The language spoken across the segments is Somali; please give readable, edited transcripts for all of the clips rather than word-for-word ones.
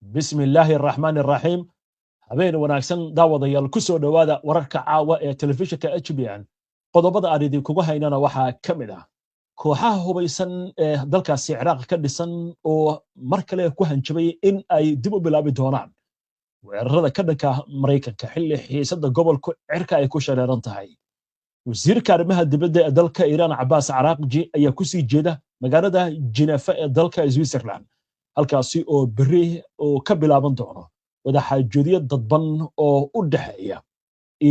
بسم الله الرحمن الرحيم. habeen wanaagsan daawadayaal ku soo dhawaada wararka caawa ee telefishinka HBN. qodobada aan idinkugu haynana waxaa ka mid ah kooxaha hubaysan ee dalkaasi Ciraaq ka dhisan oo mar kale ku hanjabay in ay dib u bilaabi doonaan weerarada ka dhanka Mareykanka xilli xiisada gobolka cirka ay ku shareeran tahay. wasiirka arrimaha dibadda ee dalka Iran Abbas Araghchi ayaa ku sii jeeda magaalada Geneva ee dalka Switzerland, halkaasi oo berri oo ka bilaaban doono wadaxaajoodyo dadban oo u dhaxeeya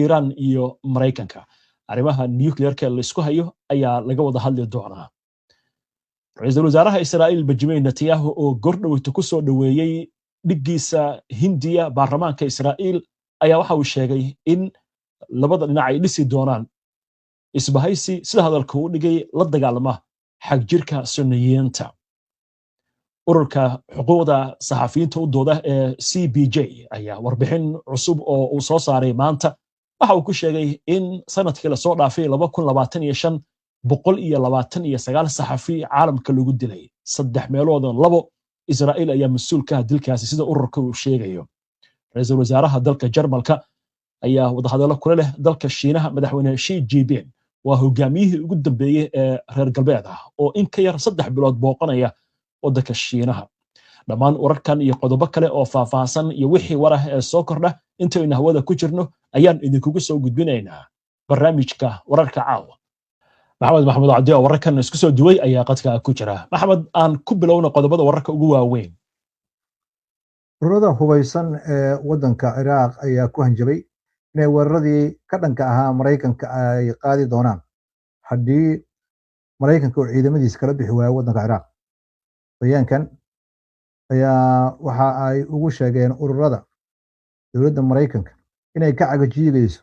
Iran iyo Mareykanka. arrimaha nuclearka la isku hayo ayaa laga wada hadli doonaa. ra'iisul wasaaraha Israa'iil Benjamin Netanyahu oo gordhowta ku soo dhaweeyay dhigiisa Hindiya baarlamaanka Israa'iil ayaa waxa uu sheegay in labada dhinac ay dhisi doonaan isbahaysi sida hadalka uu dhigay la dagaalama xag jirka Sunniyiinta. ururka xuquuqda saxafiyiinta u dooda ee CPJ ayaa warbixin cusub oo uu soo saaray maanta waxa uu ku sheegay in sanadkii la soo dhaafay 2025 129 saxafi caalamka lagu dilay 3/2 Israa'iil ayaa mas'uul ka ah dilkaasi sida ururka uu sheegayo. ra'iisul wasaaraha dalka Jarmalka ayaa wadahadalo kula leh dalka Shiinaha madaxweyne Xi Jinping waa hogaamiyihii ugu dambeeyay ee reer galbeed ah oo in ka yar 3 bilood booqanaya waddanka Shiinaha. dhammaan wararkan iyo qodobo kale oo faahfaahsan iyo wixii warah ee soo kordha intaynu hawada ku jirno ayaan idinkugu soo gudbinaynaa barnaamijka wararka caawa. maxamed cabdi oo wararkan isku soo duway ayaa qadka ku jira. maxamed, aan ku bilowno qodobada wararka ugu waaweyn. ururada hubaysan ee waddanka Ciraaq ayaa ku hanjabay inay weeraradii ka dhanka ahaa Mareykanka ay qaadi doonaan haddii Mareykanka uu ciidamadiisa kala bixi waayo waddanka Ciraaq. bayaankan ayaa waxa ay ugu sheegeen ururada dowladda Mareykanka inay ka cajiidayso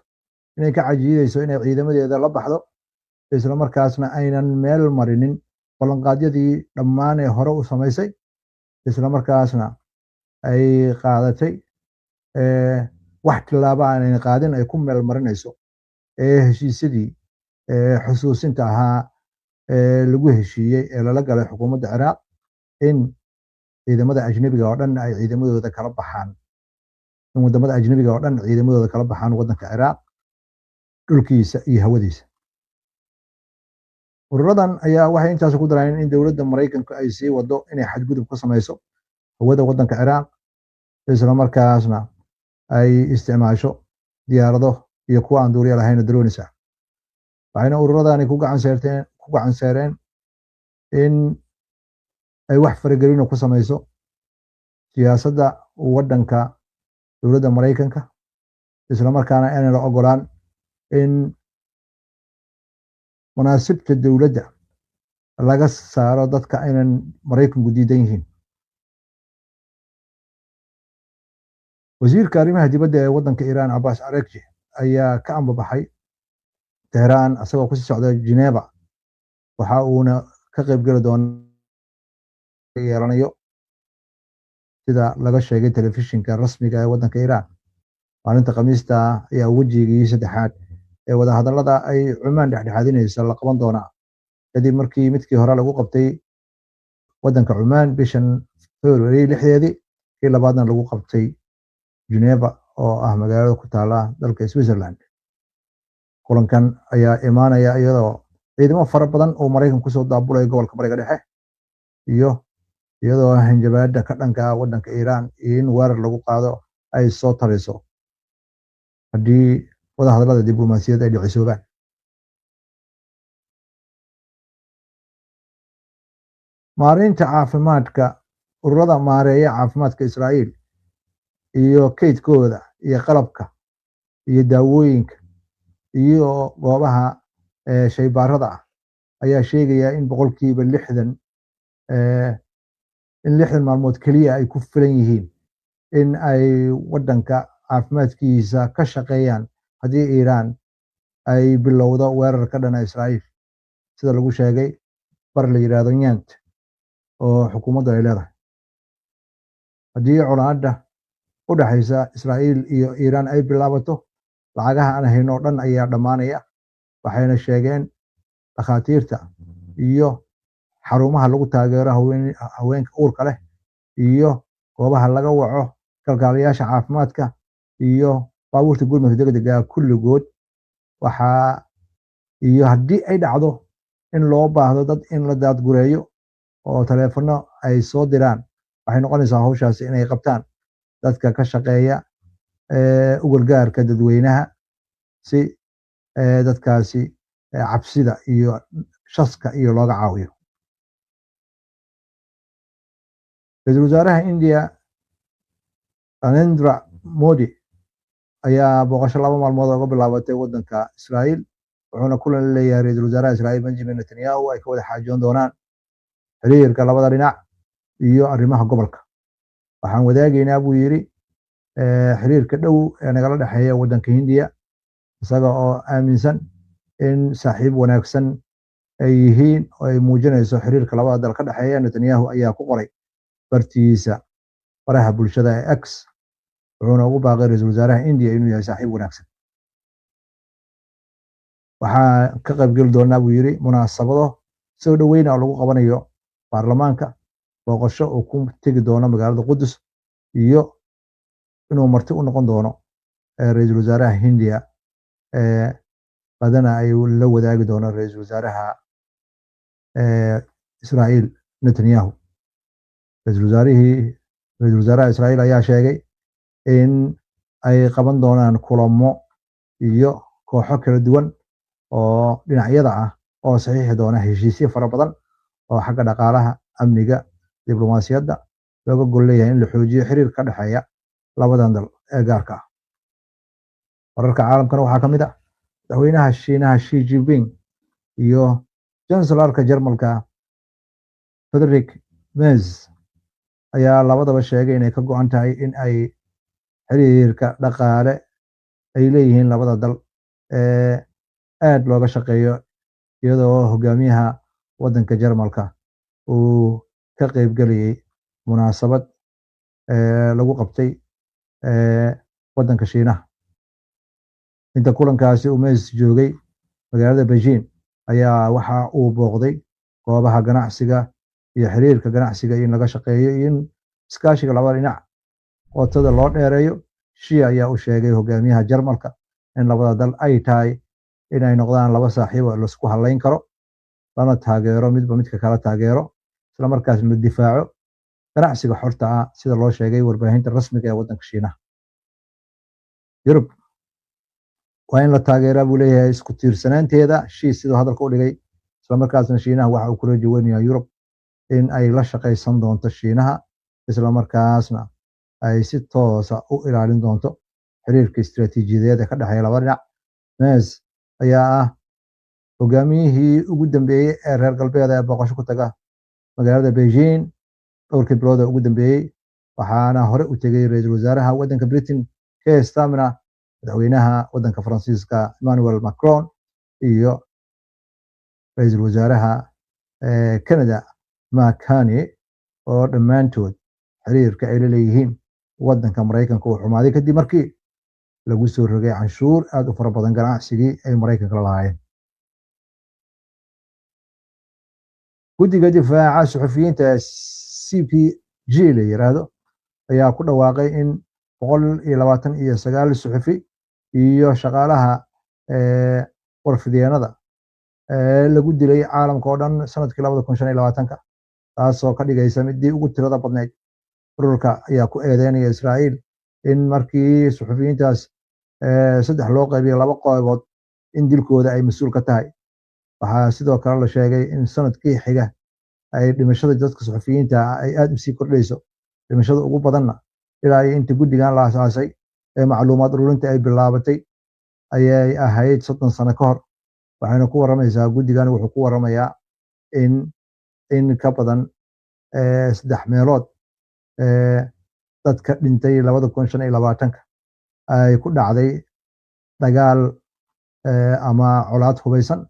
inay ciidamadeeda la baxdo isla markaasna aynan meel marinin ballanqaadyadii dhammaan ee hore u samaysay, isla markaasna ay qaadatay wax tilaabo aanay qaadin ay ku meel marinayso heshiisyadii xusuusinta ahaa lagu heshiiyey ee lala galay xukuumadda Ciraaq in ciidamada ajnabiga oo dhan ay ciidamadooda kala baxaan waddanka Ciraaq, dhulkiisa iyo hawadiisa. ururadan ayaa waxay intaas ku dareen in dowladda Mareykanka ay sii wado inay xadgudub ku samayso hawada waddanka Ciraaq, isla markaasna ay isticmaasho diyaarado iyo kuwa aan duuliye lahayn drones ah. waxayna ururadani ku gacan saareen in ay wax faragelin ku samayso siyaasadda waddanka dowladda Mareykanka, isla markaana aan la ogolaan in munaasibta dowladda laga saaro dadka aynan Mareykanku diidan yihiin. wasiirka arrimaha dibadda ee waddanka Iran Abbas Araghchi ayaa ka ambabaxay Tehran asagoo ku sii socda Geneva, waxa uuna ka qayb gali doonaa yeelanayo sida laga sheegay telefishinka rasmiga ee waddanka Iran. maalinta Khamiista ayaa wajigii saddexaad ee wadahadallada ay Cumaan dhexdhexaadinaysa la qaban doonaa kadib markii midkii hore lagu qabtay waddanka Cumaan bishan February 6 kii labaadna lagu qabtay Geneva oo ah magaalada ku taala dalka Switzerland. kulankan ayaa imaanaya iyadoo ciidamo fara badan oo Mareykan ku soo daabulay gobolka Bariga Dhexe iyo iyadoo hanjabaadda ka dhanka waddanka Iran in weerar lagu qaado ay soo tarayso haddii wadahadallada diblomaasiyadda ay dhicisoobaan. maareynta caafimaadka ururada maareeya caafimaadka Israa'iil iyo kaydkooda iyo qalabka iyo daawooyinka iyo goobaha shaybaarada ah ayaa sheegaya in 60% in 60 maalmood kaliya ay ku filan yihiin in ay waddanka caafimaadkiisa ka shaqeeyaan haddii Iran ay bilowdo weerar ka dhana Israa'iil, sida lagu sheegay bar la yiraahdo Nyant oo xukuumaddu ay leedahay. haddii colaadda u dhaxaysa Israa'iil iyo Iran ay bilaabato, lacagaha aan hayno oo dhan ayaa dhammaanaya, waxayna sheegeen dhakhaatiirta iyo xarumaha lagu taageero haweenka uurka leh iyo goobaha laga waco kalkaaliyaasha caafimaadka iyo baabuurta gurmadka degdega kulligood waxaa iyo haddii ay dhacdo in loo baahdo dad in la daadgureeyo oo taleefano ay soo diraan waxay noqonaysaa hawshaasi inay qabtaan dadka ka shaqeeya u gargaarka dadweynaha si dadkaasi cabsida iyo shaska iyo looga caawiyo. Ra'iisul wasaaraha India Narendra Modi ayaa booqasho 2 maalmood uga bilaabatay waddanka Israa'iil wuxuuna kulan la leeyahay ra'iisul wasaaraha Israa'iil Benjamin Netanyahu ay ka wada xaajoon doonaan xiriirka labada dhinac iyo arrimaha gobolka. Waxaan wadaagaynaa buu yiri xiriirka dhow ee nagala dhaxeeya waddanka Hindiya isaga oo aaminsan in saaxiib wanaagsan ay yihiin oo ay muujinayso xiriirka labada dal ka dhaxeeya. Netanyahu ayaa ku qoray bartiisa baraha bulshada ee X wuxuuna ugu baaqay ra'iisul wasaaraha India inuu yahay saaxiib wanaagsan. Waxaa ka qaybgeli doonaa buu yiri munaasabado soo dhaweyn oo lagu qabanayo baarlamaanka, booqasho oo ku tegi doono magaalada Qudus iyo inuu marti u noqon doono ra'iisul wasaaraha Hindiya badana ay la wadaagi doono ra'iisul wasaaraha Israa'iil Netanyahu. Ra'iisul wasaaraha Israa'iil ayaa sheegay in ay qaban doonaan kulamo iyo kooxo kala duwan oo dhinacyada ah oo saxiixi doona heshiisyo fara badan oo xagga dhaqaalaha, amniga, diblomaasiyadda looga gol leeyahay in la xoojiyo xiriirka ka dhexeeya labadan dal ee gaarka ah. Wararka caalamkana waxaa ka mid ah madaxweynaha Shiinaha Xi Jinping iyo chancellarka Jarmalka Friedrich Merz ayaa labadaba sheegay inay ka go'an tahay in ay xiriirka dhaqaale ay leeyihiin labada dal aad looga shaqeeyo iyadoo hogaamiyaha waddanka Jarmalka uu ka qaybgalayay munaasabad lagu qabtay waddanka Shiinaha. Inta kulankaasi uu Merz joogay magaalada Beijing ayaa waxa uu booqday goobaha ganacsiga iyo xiriirka ganacsiga in laga shaqeeyo in iskaashiga labada dhinac qotada loo dheereeyo. Xi ayaa u sheegay hogaamiyaha Jarmalka in labada dal ay tahay in ay noqdaan laba saaxiib oo la isku halayn karo lana taageero midba midka kala taageero isla markaasna la difaaco ganacsiga xorta ah sida loo sheegay warbaahinta rasmiga ee waddanka Shiinaha. Yurub waa in la taageeraa buu leeyahay isku tiirsanaanteeda Xi sidoo hadalka u dhigay isla markaasna Shiinaha waxa uu kula jaweynayaa Yurub in ay la shaqaysan doonto Shiinaha isla markaasna ay si toos ah u ilaalin doonto xiriirka istiraatiijiyadeed ee ka dhexeeya labada dhinac. Merz ayaa ah hogaamiyihii ugu dambeeyay ee reer galbeed ee booqasho ku taga magaalada Beijing dhowrkii bilood ee ugu dambeeyay waxaana hore u tegay ra'iisul wasaaraha waddanka Britain Keir Starmer, madaxweynaha waddanka Faransiiska Emmanuel Macron iyo ra'iisul wasaaraha Canada Mark Carney oo dhammaantood xiriirka ay la leeyihiin waddanka Maraykanka uu xumaaday kadib markii lagu soo rogay canshuur aad u fara badan ganacsigii ay Maraykanka la lahaayeen. Guddiga difaaca suxufiyiinta CPG la yiraahdo ayaa ku dhawaaqay in 129 suxufi iyo shaqaalaha warfideenada lagu dilay caalamka oo dhan sanadkii 2025 taasoo ka dhigaysa midii ugu tirada badnayd. Ururka ayaa ku eedeynaya Israa'iil in markii suxufiyiintaas 3 loo qaybiyo 2 qaybood in dilkooda ay mas'uul ka tahay. Waxaa sidoo kale la sheegay in sanadkii xiga ay dhimashada dadka suxufiyiinta ay aad u sii kordhayso. Dhimashada ugu badanna ilaa inta guddigan la aasaasay ee macluumaad ururinta ay bilaabatay ayay ahayd 30 sano ka hor. Waxayna ku waramaysaa guddigan wuxuu ku waramayaa in ka badan 3 meelood dadka dhintay 2025 ay ku dhacday dagaal ama colaad hubeysan.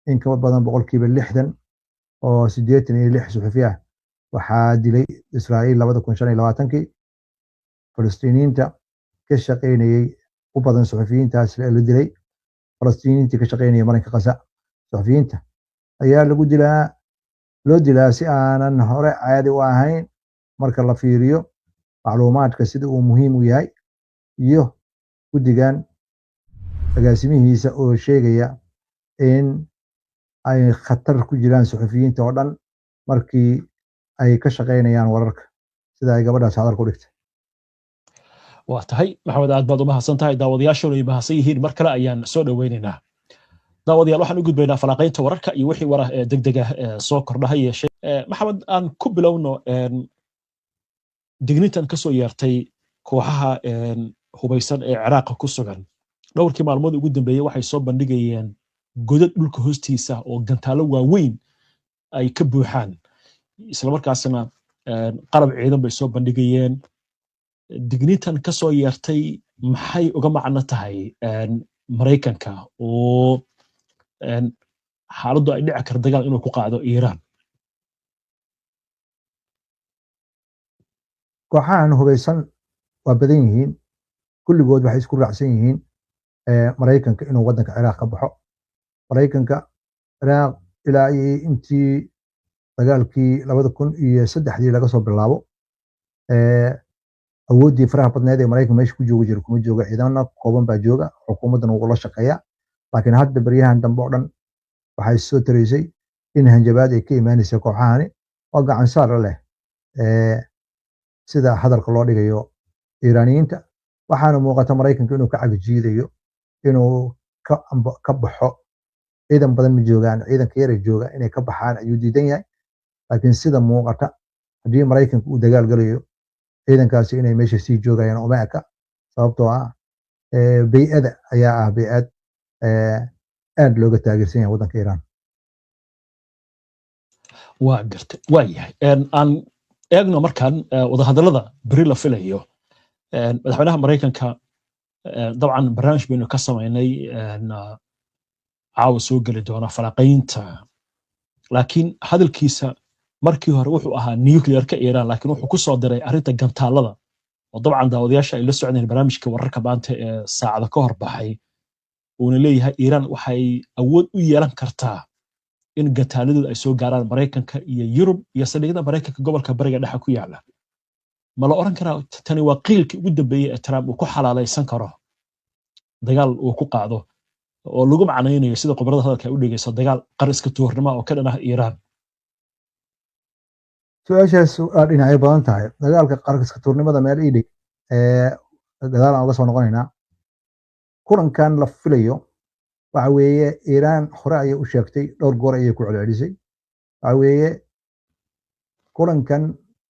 In ka badan 60% oo 86 suxufi ah waxaa dilay Israa'iil 2025. Falastiiniinta ka shaqeynayay u badan suxufiyiintaas la dilay Falastiiniinta ka shaqeynaya marinka Gaza. Suxufiyiinta ayaa loo dilaa si aanan hore caadi u ahayn marka la fiiriyo macluumaadka sida uu muhiim u yahay iyo guddigan agaasimihiisa oo sheegaya in ay khatar ku jiraan suxufiyiinta oo dhan markii ay ka shaqaynayaan wararka sida ay gabadhaas hadalku dhigtay. waa tahay maxamed aad baad u mahadsan tahay daawadayaashuna ay mahadsan yihiin mar kale ayaan soo dhoweynaynaa daawadayaal waxaan u gudbaynaa falanqaynta wararka iyo wixii warar ee degdega soo kordhaha yeeshay maxamed aan ku bilowno dignitan ka soo yeertay kooxaha hubaysan ee ciraaqa ku sugan dhowrkii maalmood ugu dambeeyey waxay soo bandhigayeen godad dhulka hoostiisa oo gantaalo waaweyn ay ka buuxaan islamarkaasna qalab ciidan bay soo bandhigayeen dignitan ka soo yeertay maxay uga macno tahay maraykanka oo xaaladdu ay dhici kar dagaal inuu ku qaado iiraan kooxahan hubaysan waa badan yihiin kulligood waxay isku raacsan yihiin maraykanka inuu waddanka ciraaq ka baxo maraykanka ciraaq ilaa iyo intii dagaalkii 2003 laga soo bilaabo awooddii faraha badneed ee maraykan meesha ku jooga jira kuma jooga ciidamada kooban baa jooga xukuumaddan ugula shaqeeya laakiin hadda baryahan dambe oo dhan waxay soo taraysay in hanjabaad ay ka imaanaysa kooxahani oo gacan saar leh sida hadalka loo dhigayo iiraaniyiinta waxaana muuqata maraykanka inuu ka cagajiidayo inuu ka baxo ciidan badan ma joogaan ciidanka yar ee jooga inay ka baxaan ayuu diidan yahay laakiin sida muuqata haddii maraykanka uu dagaal galayo ciidankaasi inay meesha sii joogayaan uma eka sababtoo ah bay'ada ayaa ah bay'ad aad looga taageersan yahay waddanka iiraan waa gartay waa yahay aan eegno markaan wadahadallada beri la filayo madaxweynaha maraykanka dabcan barnaamij baynu ka samaynay caawa soo geli doona falanqaynta laakiin hadalkiisa markii hore wuxuu ahaa nuclear-ka iiraan laakiin wuxuu ku soo diray arrinta gantaalada oo dabcan daawadayaasha ay la socdeen barnaamijka wararka maanta ee saacada ka hor baxay uuna leeyahay iiraan waxay awood u yeelan kartaa in gantaaladooda ay soo gaaraan maraykanka iyo yurub iyo saldhigyada maraykanka gobolka bariga dhexe ku yaala ma la oran karaa tani waa qiilkii ugu dambeeyey ee Trump uu ku xalaalaysan karo dagaal uu ku qaado oo lagu macnaynayo sida khibrada hadalka ay u dhigayso dagaal qariska tuurnimo oo ka dhan ah iiraan su-aashaas waa dhinacyo badan tahay dagaalka qariska tuurnimada meel ii dhig gadaal aan uga soo noqonaynaa kulankan la filayo waxa weeye iiraan hore ayay u sheegtay dhowr goor ayay ku celcelisay waxa weeye kulankan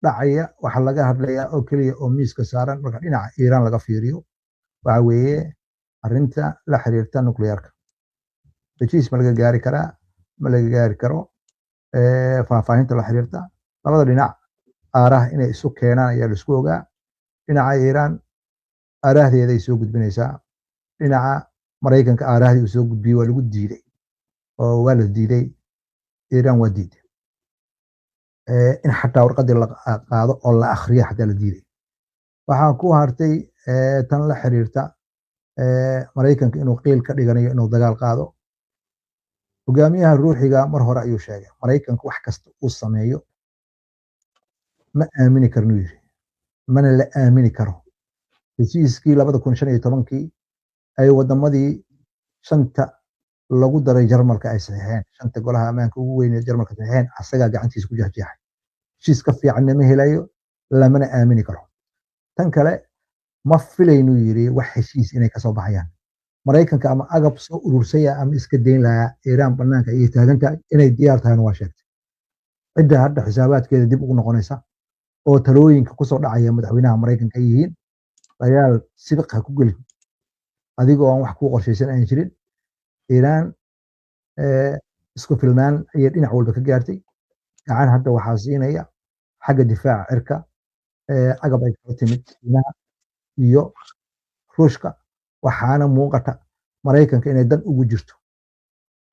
dhacaya waxa laga hadlayaa oo keliya oo miiska saaran marka dhinaca iiraan laga fiiriyo waxa weeye arrinta la xiriirta nuclearka heshiis ma laga gaari karaa ma laga gaari karo faahfaahinta la xiriirta labada dhinac aaraha inay isu keenaan ayaa laisku ogaa dhinaca iiraan aarahdeeda ay soo gudbinaysaa dhinaca maraykanka aarahdii uu soo gudbiyey waa lagu diiday oo waa la diiday iiraan waa diiday in xataa warqadii la qaado oo la akhriyo xataa la diiday waxaa ku hartay tan la xiriirta maraykanka inuu qiil ka dhiganayo inuu dagaal qaado hogaamiyaha ruuxiga mar hore ayuu sheegay maraykanka wax kasta uu sameeyo ma aamini karnu yiri mana la aamini karo heshiiskii 2015 ay wadamadii shanta lagu daray jarmalka ay saxeexeen shanta golaha ammaanka ugu weyn ee jarmalka saxeexeen asagaa gacantiisa ku jahjeexay heshiis ka fiicanna ma helayo lamana aamini karo tan kale ma filaynu yiri wax heshiis inay kasoo baxayaan maraykanka ama agab soo urursaya ama iska dayn lahaa iiraan banaanka ayay taagan tahay inay diyaar tahayna waa sheegtay cidda hadda xisaabaadkeeda dib ugu noqonaysa oo talooyinka kusoo dhacaya madaxweynaha maraykanka yihiin dagaal sibiq ha ku gelin adigoo aan wax kuu qorshaysan aan jirin iiraan isku filnaan ayay dhinac walba ka gaartay gacan hadda waxaa siinaya xagga difaaca cirka agab ay kala timid Shiinaha iyo Ruushka waxaana muuqata maraykanka inay dan ugu jirto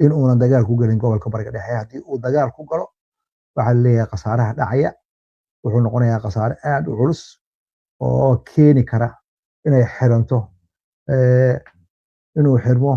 in uunan dagaal ku gelin gobolka bariga dhexe haddii uu dagaal ku galo waxaa leeyahay khasaaraha dhacaya wuxuu noqonayaa khasaare aad u culus oo keeni kara inay xiranto inuu xirmo